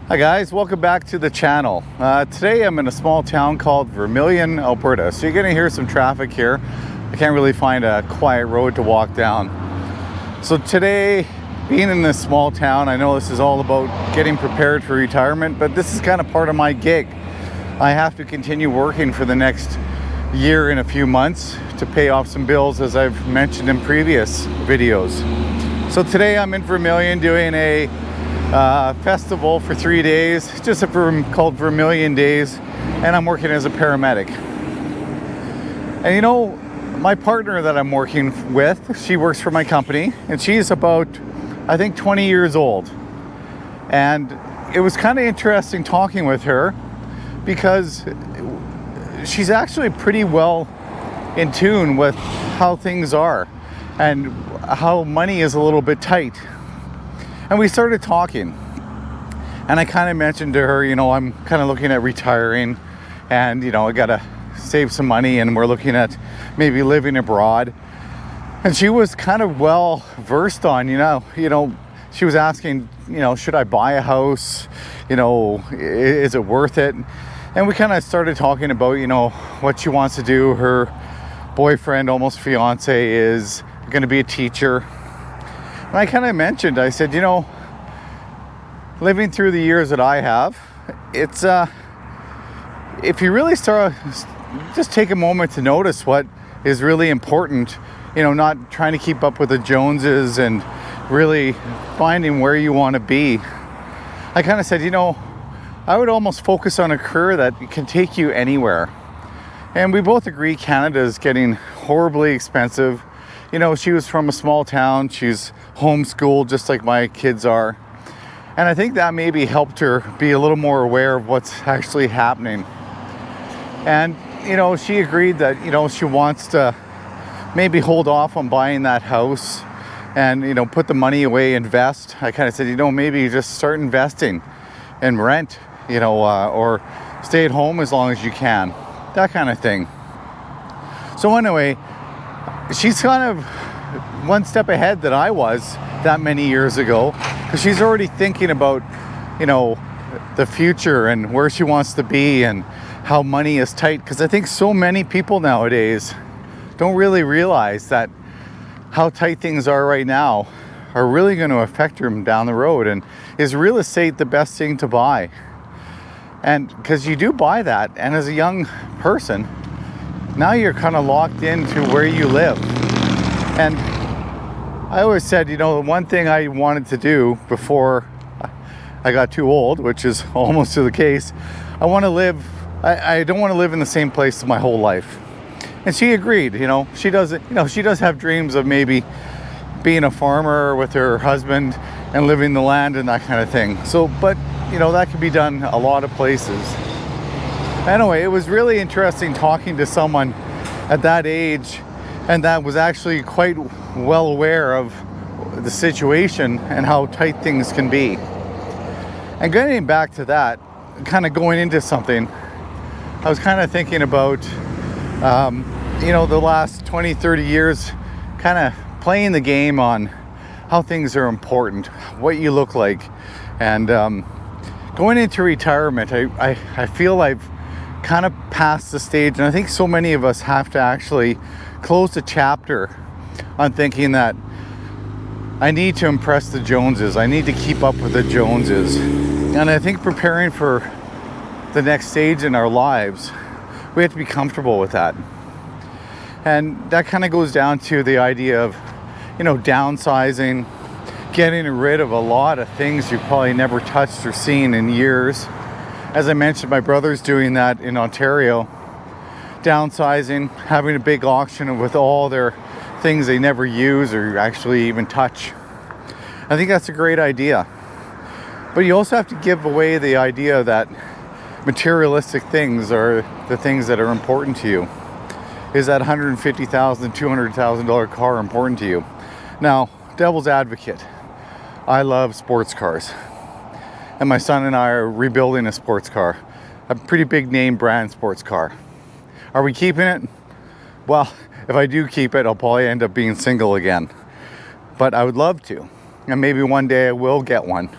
Hi guys, welcome back to the channel. Today I'm in a small town called Vermilion, Alberta. So you're gonna hear some traffic here. I can't really find a quiet road to walk down. So today, being in this small town, I know this is all about getting prepared for retirement, but this is kind of part of my gig. I have to continue working for the next year and a few months to pay off some bills, as I've mentioned in previous videos. So today I'm in Vermilion doing a festival for 3 days, just called Vermilion Days, and I'm working as a paramedic. And you know, my partner that I'm working with, she works for my company, and she's about, I think, 20 years old. And it was kind of interesting talking with her because she's actually pretty well in tune with how things are and how money is a little bit tight. And we started talking, and I kind of mentioned to her, you know, I'm kind of looking at retiring, and you know, I gotta save some money, and we're looking at maybe living abroad. And she was kind of well versed on, you know, she was asking, you know, should I buy a house? You know, is it worth it? And we kind of started talking about, you know, what she wants to do. Her boyfriend, almost fiance, is going to be a teacher. And I kind of mentioned, I said, you know, living through the years that I have, it's, if you really just take a moment to notice what is really important, you know, not trying to keep up with the Joneses and really finding where you want to be. I kind of said, you know, I would almost focus on a career that can take you anywhere. And we both agree Canada is getting horribly expensive. You know, she was from a small town. She's homeschooled just like my kids are. And I think that maybe helped her be a little more aware of what's actually happening. And, you know, she agreed that, you know, she wants to maybe hold off on buying that house and, you know, put the money away, invest. I kind of said, you know, maybe just start investing and rent, you know, or stay at home as long as you can. That kind of thing. So anyway, she's kind of one step ahead that I was that many years ago, because she's already thinking about, you know, the future and where she wants to be and how money is tight. Because I think so many people nowadays don't really realize that how tight things are right now are really going to affect them down the road. And is real estate the best thing to buy? And because you do buy that, and as a young person, now you're kind of locked into where you live. And I always said, you know, the one thing I wanted to do before I got too old, which is almost to the case, I want to live, I don't want to live in the same place my whole life. And she agreed. You know, she does have dreams of maybe being a farmer with her husband and living the land and that kind of thing. So, but you know, that could be done a lot of places. Anyway, it was really interesting talking to someone at that age and that was actually quite well aware of the situation and how tight things can be. And getting back to that, kind of going into something, I was kind of thinking about, you know, the last 20, 30 years, kind of playing the game on how things are important, what you look like. And going into retirement, I feel I've kind of passed the stage, and I think so many of us have to actually close the chapter on thinking that I need to impress the Joneses. I need to keep up with the Joneses. And I think preparing for the next stage in our lives, we have to be comfortable with that. And that kind of goes down to the idea of, you know, downsizing, getting rid of a lot of things you've probably never touched or seen in years. As I mentioned, my brother's doing that in Ontario. Downsizing, having a big auction with all their things they never use or actually even touch. I think that's a great idea. But you also have to give away the idea that materialistic things are the things that are important to you. Is that $150,000, $200,000 car important to you? Now, devil's advocate, I love sports cars. And my son and I are rebuilding a sports car. A pretty big name brand sports car. Are we keeping it? Well, if I do keep it, I'll probably end up being single again. But I would love to. And maybe one day I will get one.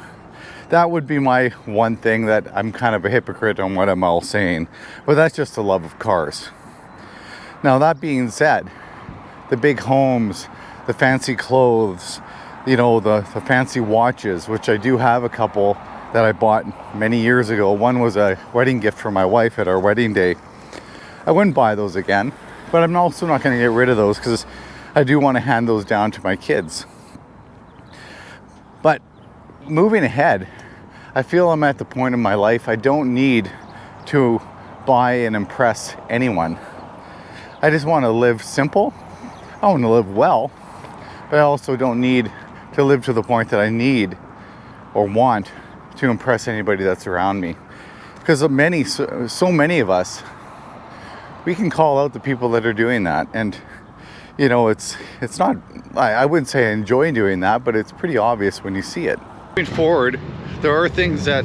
That would be my one thing that I'm kind of a hypocrite on what I'm all saying, but that's just the love of cars. Now, that being said, the big homes, the fancy clothes, you know, the fancy watches, which I do have a couple that I bought many years ago. One was a wedding gift for my wife at our wedding day. I wouldn't buy those again, but I'm also not going to get rid of those because I do want to hand those down to my kids. But moving ahead, I feel I'm at the point in my life I don't need to buy and impress anyone. I just want to live simple. I want to live well, but I also don't need to live to the point that I need or want to impress anybody that's around me. Because so many of us, we can call out the people that are doing that. And, you know, it's not, I wouldn't say I enjoy doing that, but it's pretty obvious when you see it. Moving forward, there are things that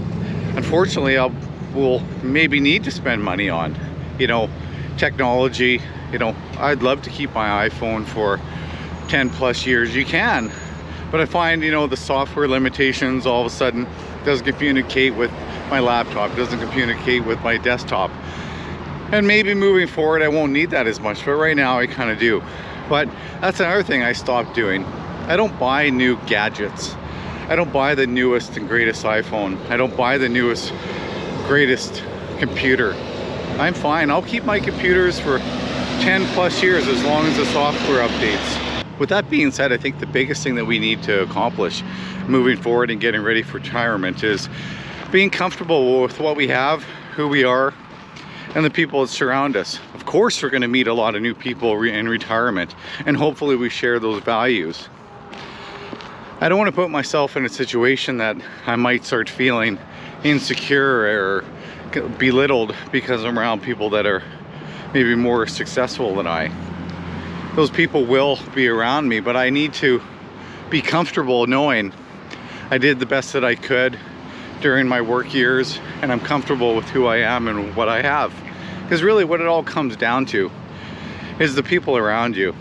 unfortunately I will maybe need to spend money on. You know, technology. You know, I'd love to keep my iPhone for 10 plus years. You can, but I find, you know, the software limitations all of a sudden doesn't communicate with my laptop, doesn't communicate with my desktop. And maybe moving forward I won't need that as much, but right now I kind of do. But that's another thing I stopped doing. I don't buy new gadgets. I don't buy the newest and greatest iPhone. I don't buy the newest, greatest computer. I'm fine. I'll keep my computers for 10 plus years as long as the software updates. With that being said, I think the biggest thing that we need to accomplish moving forward and getting ready for retirement is being comfortable with what we have, who we are, and the people that surround us. Of course, we're going to meet a lot of new people in retirement, and hopefully we share those values. I don't want to put myself in a situation that I might start feeling insecure or belittled because I'm around people that are maybe more successful than I. Those people will be around me, but I need to be comfortable knowing I did the best that I could during my work years, and I'm comfortable with who I am and what I have. Because really what it all comes down to is the people around you.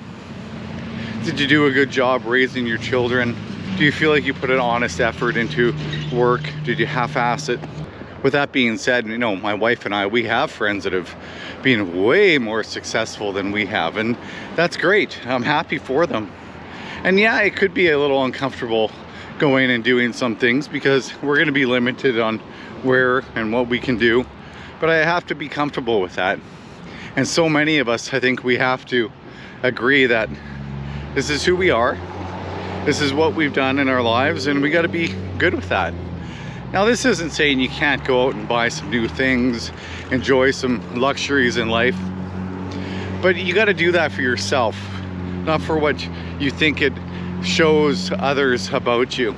Did you do a good job raising your children? Do you feel like you put an honest effort into work? Did you half-ass it? With that being said, you know, my wife and I, we have friends that have been way more successful than we have, and that's great. I'm happy for them. And yeah, it could be a little uncomfortable going and doing some things because we're going to be limited on where and what we can do, but I have to be comfortable with that. And so many of us, I think we have to agree that this is who we are, this is what we've done in our lives, and we got to be good with that. Now, this isn't saying you can't go out and buy some new things, enjoy some luxuries in life, but you got to do that for yourself, not for what you think it shows others about you.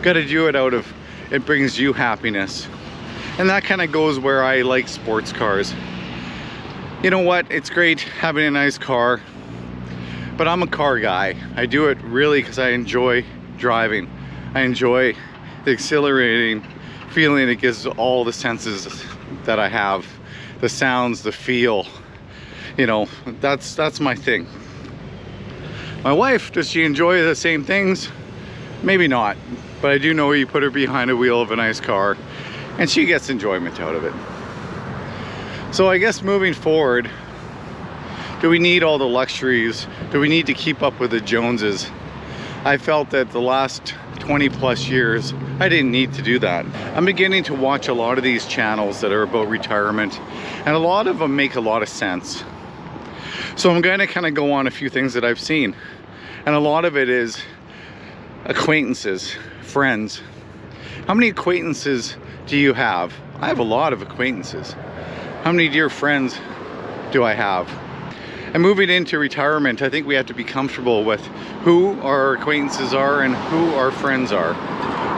Got to do it out of, it brings you happiness. And that kind of goes where I like sports cars. You know what? It's great having a nice car, but I'm a car guy. I do it really because I enjoy driving. I enjoy the exhilarating feeling it gives all the senses that I have, the sounds, the feel, you know, that's my thing. My wife, does she enjoy the same things? Maybe not, but I do know you put her behind a wheel of a nice car and she gets enjoyment out of it. So I guess moving forward, do we need all the luxuries? Do we need to keep up with the Joneses? I felt that the last 20 plus years, I didn't need to do that. I'm beginning to watch a lot of these channels that are about retirement, and a lot of them make a lot of sense. So I'm going to kind of go on a few things that I've seen, and a lot of it is acquaintances, friends. How many acquaintances do you have? I have a lot of acquaintances. How many dear friends do I have? And moving into retirement, I think we have to be comfortable with who our acquaintances are and who our friends are.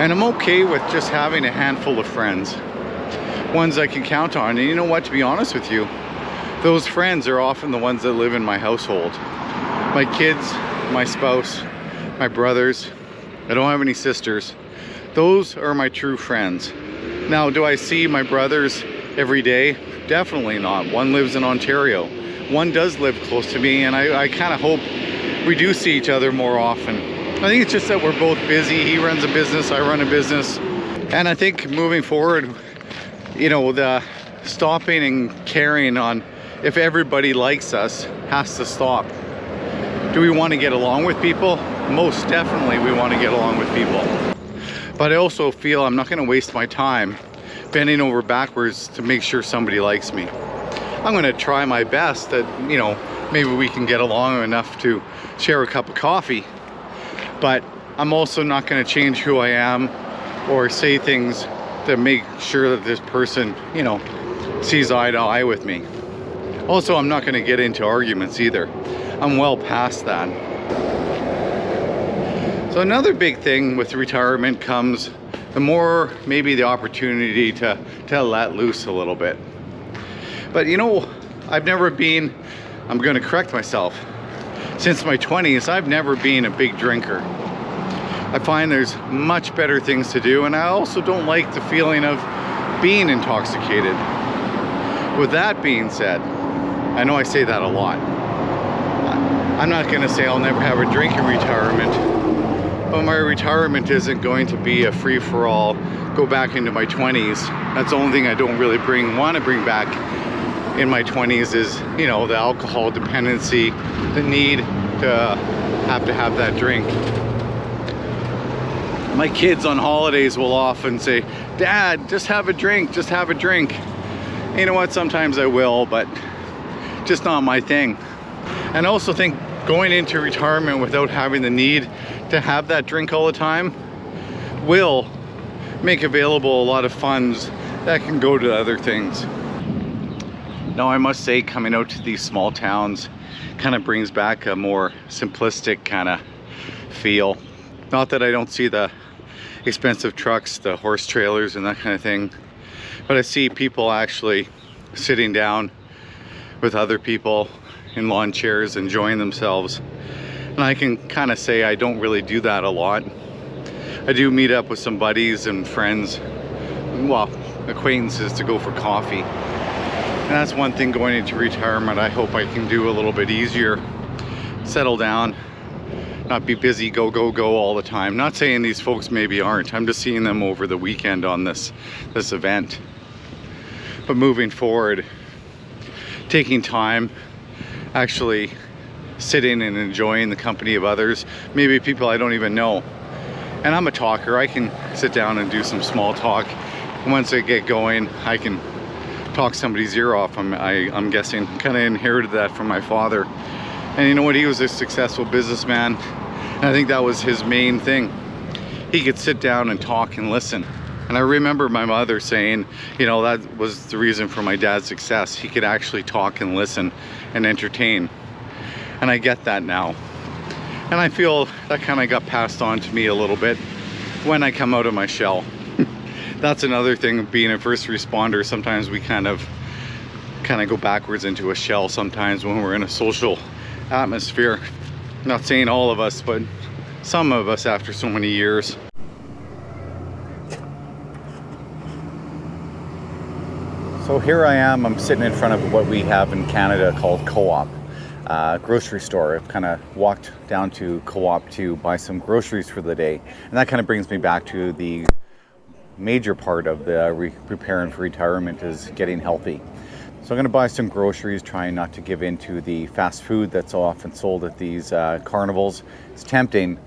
And I'm okay with just having a handful of friends, ones I can count on. And you know what, to be honest with you, those friends are often the ones that live in my household. My kids, my spouse, my brothers. I don't have any sisters. Those are my true friends. Now, do I see my brothers every day? Definitely not. One lives in Ontario. One does live close to me, and I kind of hope we do see each other more often. I think it's just that we're both busy. He runs a business, I run a business, And I think moving forward, you know, the stopping and caring on if everybody likes us has to stop. Do we want to get along with people? Most definitely we want to get along with people. But I also feel I'm not going to waste my time bending over backwards to make sure somebody likes me. I'm going to try my best that, you know, maybe we can get along enough to share a cup of coffee. But I'm also not going to change who I am or say things to make sure that this person, you know, sees eye to eye with me. Also, I'm not going to get into arguments either. I'm well past that. So another big thing with retirement comes the more maybe the opportunity to let loose a little bit. But you know, I'm going to correct myself. Since my 20s, I've never been a big drinker. I find there's much better things to do, and I also don't like the feeling of being intoxicated. With that being said, I know I say that a lot. I'm not going to say I'll never have a drink in retirement, but my retirement isn't going to be a free-for-all, go back into my 20s. That's the only thing I don't really want to bring back in my 20s is, you know, the alcohol dependency, the need to have that drink. My kids on holidays will often say, "Dad, just have a drink, just have a drink." You know what, sometimes I will, but just not my thing. And I also think going into retirement without having the need to have that drink all the time will make available a lot of funds that can go to other things. Now, I must say, coming out to these small towns kind of brings back a more simplistic kind of feel. Not that I don't see the expensive trucks, the horse trailers and that kind of thing, but I see people actually sitting down with other people in lawn chairs enjoying themselves. And I can kind of say I don't really do that a lot. I do meet up with some buddies and friends, well, acquaintances, to go for coffee. And that's one thing going into retirement I hope I can do a little bit easier. Settle down, not be busy, go all the time. Not saying these folks maybe aren't. I'm just seeing them over the weekend on this event. But moving forward, taking time, actually sitting and enjoying the company of others, maybe people I don't even know. And I'm a talker. I can sit down and do some small talk. And once I get going, I can talk somebody's ear off. I'm guessing kind of inherited that from my father. And you know what, he was a successful businessman, and I think that was his main thing. He could sit down and talk and listen. And I remember my mother saying, you know, that was the reason for my dad's success. He could actually talk and listen and entertain. And I get that now. And I feel that kind of got passed on to me a little bit when I come out of my shell. That's another thing of being a first responder. Sometimes we kind of go backwards into a shell sometimes when we're in a social atmosphere. Not saying all of us, but some of us after so many years. So here I am, I'm sitting in front of what we have in Canada called Co-op, grocery store. I've kind of walked down to Co-op to buy some groceries for the day. And that kind of brings me back to the major part of the preparing for retirement is getting healthy. So I'm going to buy some groceries, trying not to give in to the fast food that's often sold at these carnivals. It's tempting,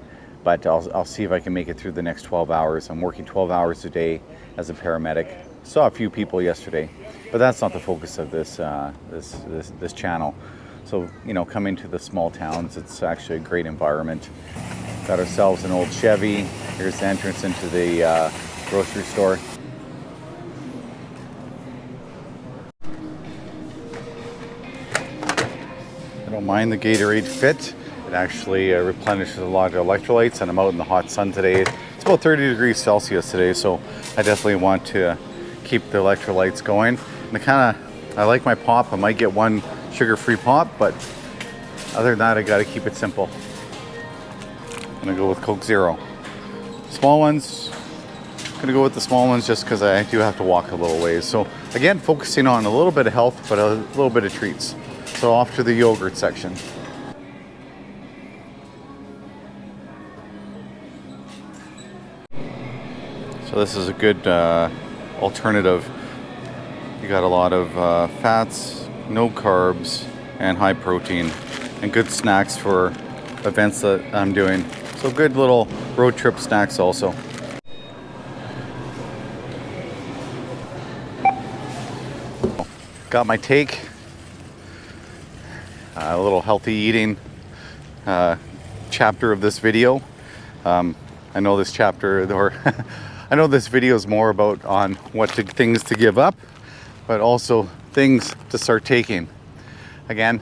but I'll see if I can make it through the next 12 hours. I'm working 12 hours a day as a paramedic. Saw a few people yesterday, but that's not the focus of this channel. So, you know, coming to the small towns, it's actually a great environment. Got ourselves an old Chevy. Here's the entrance into the grocery store. I don't mind the Gatorade Fit. It actually replenishes a lot of electrolytes, and I'm out in the hot sun today. It's about 30 degrees Celsius today, so I definitely want to keep the electrolytes going. And I like my pop. I might get one sugar-free pop, but other than that, I gotta keep it simple. I'm gonna go with Coke Zero. Small ones, gonna go with the small ones just because I do have to walk a little ways. So again, focusing on a little bit of health, but a little bit of treats. So off to the yogurt section. So this is a good alternative. You got a lot of fats, no carbs, and high protein, and good snacks for events that I'm doing. So good little road trip snacks also. Got my take. A little healthy eating chapter of this video. I know this chapter, or I know this video is more about on things to give up, but also things to start taking. Again,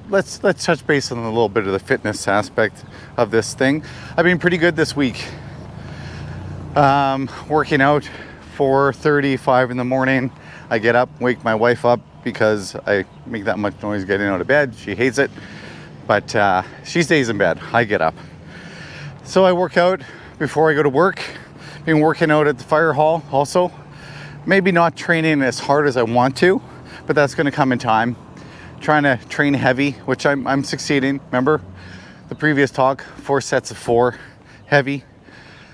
let's touch base on a little bit of the fitness aspect of this thing. I've been pretty good this week. Working out 4:35 in the morning. I get up, wake my wife up because I make that much noise getting out of bed. She hates it, but she stays in bed. I get up. So I work out before I go to work. Been working out at the fire hall also. Maybe not training as hard as I want to, but that's going to come in time. Trying to train heavy, which I'm succeeding. Remember the previous talk, 4 sets of 4 heavy.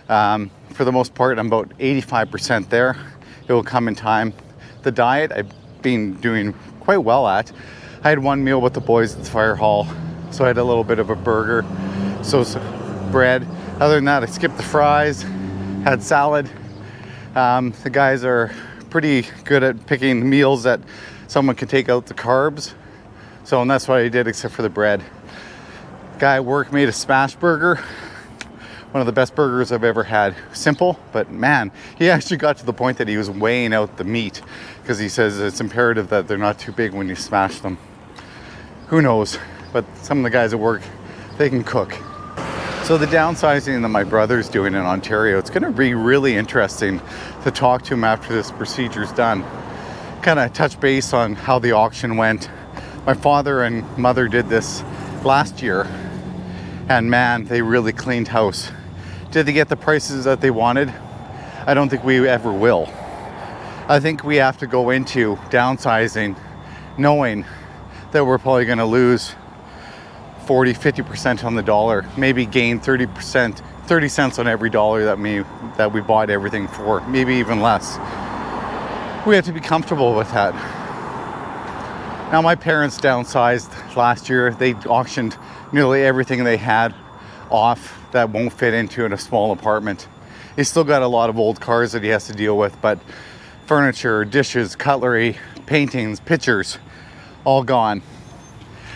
For the most part, I'm about 85% there. It will come in time. The diet I've been doing quite well at. I had one meal with the boys at the fire hall, so I had a little bit of a burger, so some bread. Other than that, I skipped the fries, had salad. The guys are pretty good at picking meals that someone can take out the carbs. So, and that's what I did except for the bread. Guy at work made a smash burger. One of the best burgers I've ever had. Simple, but man, he actually got to the point that he was weighing out the meat because he says it's imperative that they're not too big when you smash them. Who knows? But some of the guys at work, they can cook. So the downsizing that my brother's doing in Ontario, it's going to be really interesting to talk to him after this procedure's done. Kind of touch base on how the auction went. My father and mother did this last year, and man, they really cleaned house. Did they get the prices that they wanted? I don't think we ever will. I think we have to go into downsizing knowing that we're probably going to lose 40, 50% on the dollar, maybe gain 30%, 30 cents on every dollar that we bought everything for, maybe even less. We have to be comfortable with that. Now, my parents downsized last year. They auctioned nearly everything they had off that won't fit into in a small apartment. He's still got a lot of old cars that he has to deal with, but furniture, dishes, cutlery, paintings, pictures, all gone.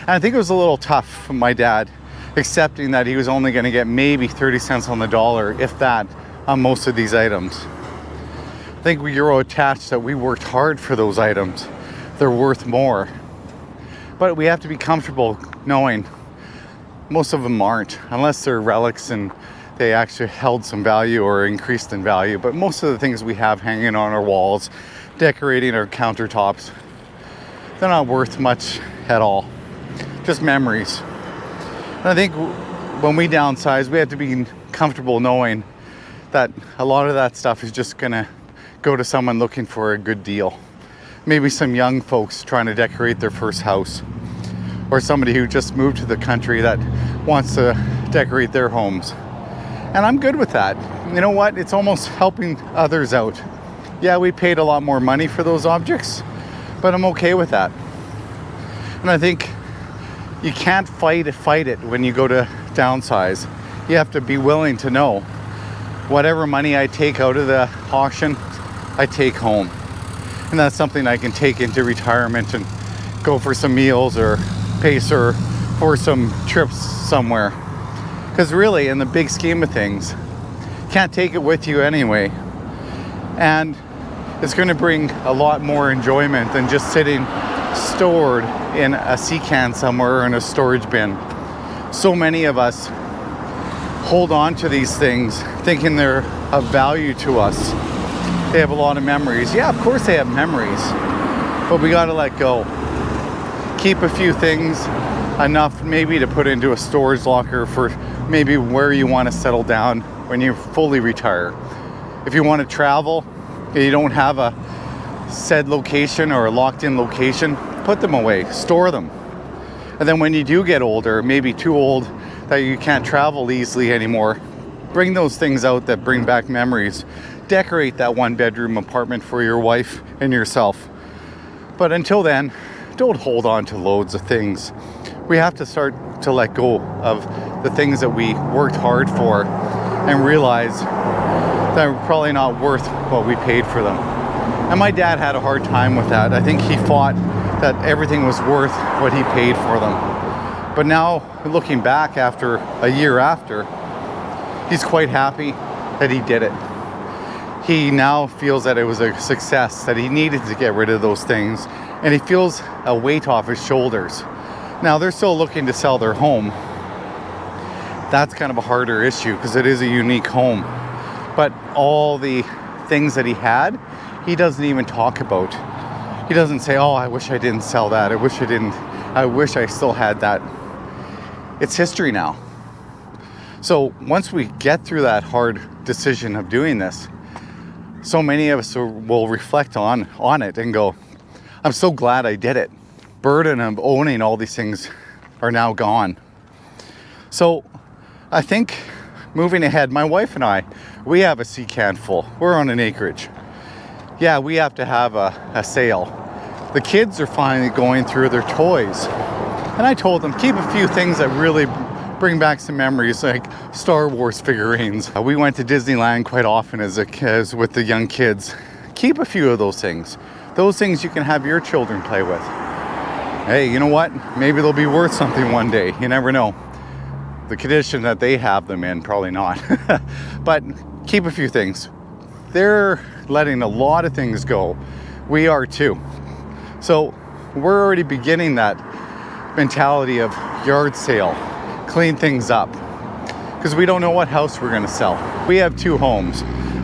And I think it was a little tough for my dad, accepting that he was only going to get maybe 30 cents on the dollar, if that, on most of these items. I think we Euro attached that we worked hard for those items. They're worth more. But we have to be comfortable knowing most of them aren't, unless they're relics and they actually held some value or increased in value. But most of the things we have hanging on our walls, decorating our countertops, they're not worth much at all. Just memories. And I think when we downsize, we have to be comfortable knowing that a lot of that stuff is just gonna go to someone looking for a good deal. Maybe some young folks trying to decorate their first house, or somebody who just moved to the country that wants to decorate their homes. And I'm good with that. You know what? It's almost helping others out. Yeah, we paid a lot more money for those objects, but I'm okay with that. And I think you can't fight it when you go to downsize. You have to be willing to know whatever money I take out of the auction, I take home. And that's something I can take into retirement and go for some meals or pay for some trips somewhere. Because really, in the big scheme of things, you can't take it with you anyway. And it's going to bring a lot more enjoyment than just sitting stored in a sea can somewhere or in a storage bin. So many of us hold on to these things thinking they're of value to us. They have a lot of memories. Yeah, of course they have memories, but we got to let go. Keep a few things, enough maybe to put into a storage locker for maybe where you want to settle down when you fully retire. If you want to travel, you don't have a said location or a locked in location, put them away, store them. And then when you do get older, maybe too old that you can't travel easily anymore, Bring those things out that bring back memories. Decorate that 1-bedroom apartment for your wife and yourself. But until then, don't hold on to loads of things. We have to start to let go of the things that we worked hard for and realize that they're probably not worth what we paid for them. And my dad had a hard time with that. I think he fought that everything was worth what he paid for them. But now, looking back after a year after, he's quite happy that he did it. He now feels that it was a success, that he needed to get rid of those things, and he feels a weight off his shoulders. Now, they're still looking to sell their home. That's kind of a harder issue because it is a unique home. But all the things that he had, he doesn't even talk about. He doesn't say, oh, I wish I didn't sell that. I wish I still had that. It's history now. So once we get through that hard decision of doing this, so many of us will reflect on it and go, I'm so glad I did it. Burden of owning all these things are now gone. So I think moving ahead, my wife and I, we have a sea can full. We're on an acreage. Yeah, we have to have a sale. The kids are finally going through their toys. And I told them, keep a few things that really bring back some memories, like Star Wars figurines. We went to Disneyland quite often as with the young kids. Keep a few of those things. Those things you can have your children play with. Hey, you know what? Maybe they'll be worth something one day. You never know. The condition that they have them in, probably not. But keep a few things. They're letting a lot of things go. We are too. So we're already beginning that mentality of yard sale. Clean things up. Because we don't know what house we're going to sell. We have 2 homes.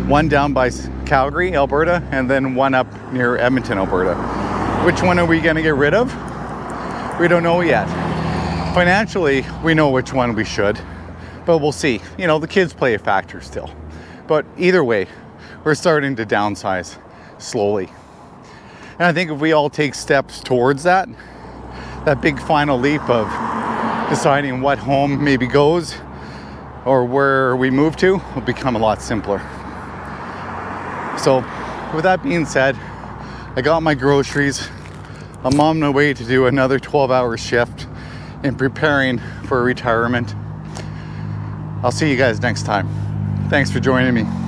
One down by Calgary, Alberta, and then one up near Edmonton, Alberta. Which one are we going to get rid of? We don't know yet. Financially, we know which one we should, but we'll see. You know, the kids play a factor still. But either way, we're starting to downsize slowly. And I think if we all take steps towards that big final leap of deciding what home maybe goes or where we move to will become a lot simpler. So with that being said, I got my groceries. I'm on my way to do another 12-hour shift in preparing for retirement. I'll see you guys next time. Thanks for joining me.